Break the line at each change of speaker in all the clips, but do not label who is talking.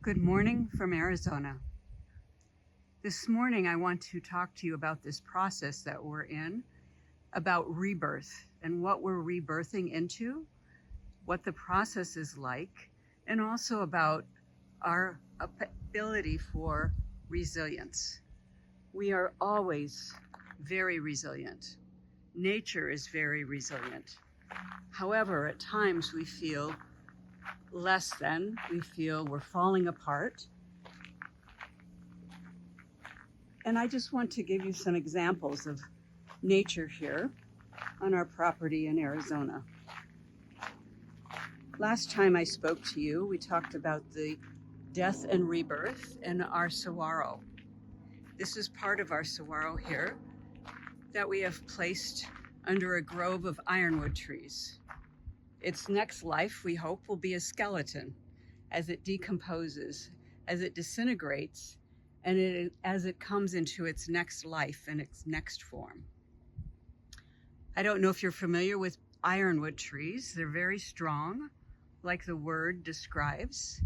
Good morning from Arizona. This morning I want to talk to you about this process that we're in, about rebirth and what we're rebirthing into, what the process is like, and also about our ability for resilience. We are always very resilient. Nature is very resilient. However, at times we feel less than, we feel we're falling apart. And I just want to give you some examples of nature here on our property in Arizona. Last time I spoke to you, we talked about the death and rebirth and our saguaro. This is part of our saguaro here that we have placed under a grove of ironwood trees. Its next life, we hope, will be a skeleton as it decomposes, as it disintegrates, and as it comes into its next life and its next form. I don't know if you're familiar with ironwood trees. They're very strong, like the word describes.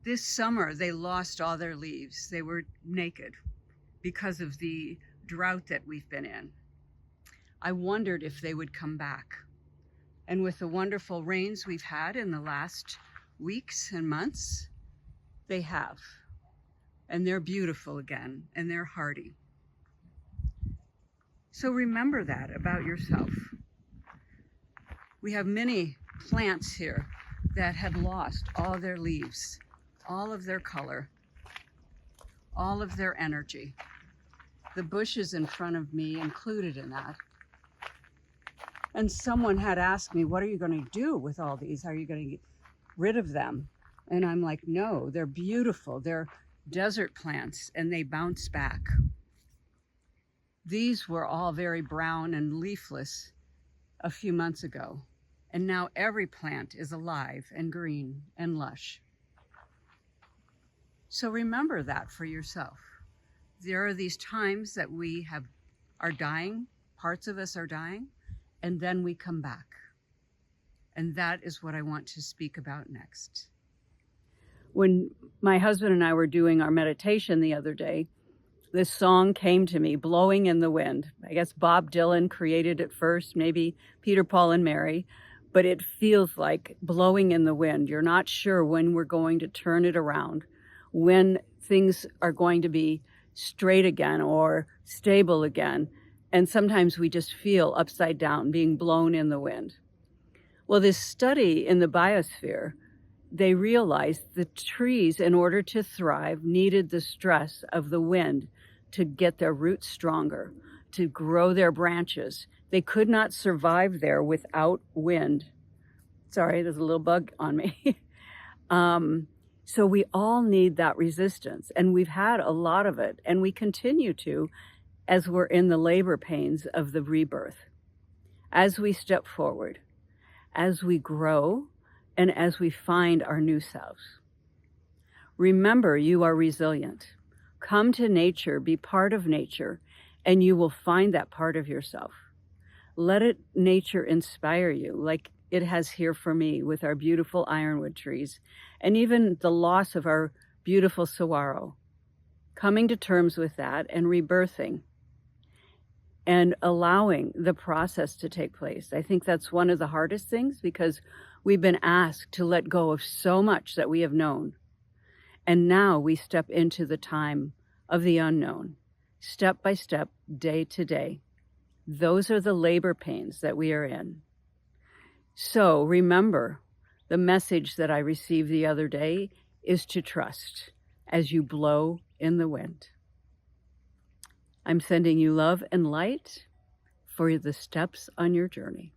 This summer, they lost all their leaves. They were naked because of the drought that we've been in. I wondered if they would come back. And with the wonderful rains we've had in the last weeks and months, they have. And they're beautiful again, and they're hardy. So remember that about yourself. We have many plants here that have lost all their leaves, all of their color, all of their energy. The bushes in front of me included in that. And someone had asked me, what are you going to do with all these? Are you going to get rid of them? And I'm like, no, they're beautiful. They're desert plants and they bounce back. These were all very brown and leafless a few months ago. And now every plant is alive and green and lush. So remember that for yourself. There are these times that we are dying, parts of us are dying, and then we come back. And that is what I want to speak about next. When my husband and I were doing our meditation the other day, this song came to me, Blowing in the Wind. I guess Bob Dylan created it first, maybe Peter, Paul, and Mary, but it feels like blowing in the wind. You're not sure when we're going to turn it around, when things are going to be straight again or stable again. And sometimes we just feel upside down, being blown in the wind. Well, this study in the biosphere, they realized the trees, in order to thrive, needed the stress of the wind to get their roots stronger, to grow their branches. They could not survive there without wind. Sorry, there's a little bug on me. So we all need that resistance, and we've had a lot of it, and we continue to, as we're in the labor pains of the rebirth, as we step forward, as we grow, and as we find our new selves. Remember, you are resilient. Come to nature, be part of nature, and you will find that part of yourself. Let nature inspire you, like it has here for me with our beautiful ironwood trees, and even the loss of our beautiful saguaro. Coming to terms with that and rebirthing, and allowing the process to take place. I think that's one of the hardest things, because we've been asked to let go of so much that we have known. And now we step into the time of the unknown, step by step, day to day. Those are the labor pains that we are in. So remember, the message that I received the other day is to trust as you blow in the wind. I'm sending you love and light for the steps on your journey.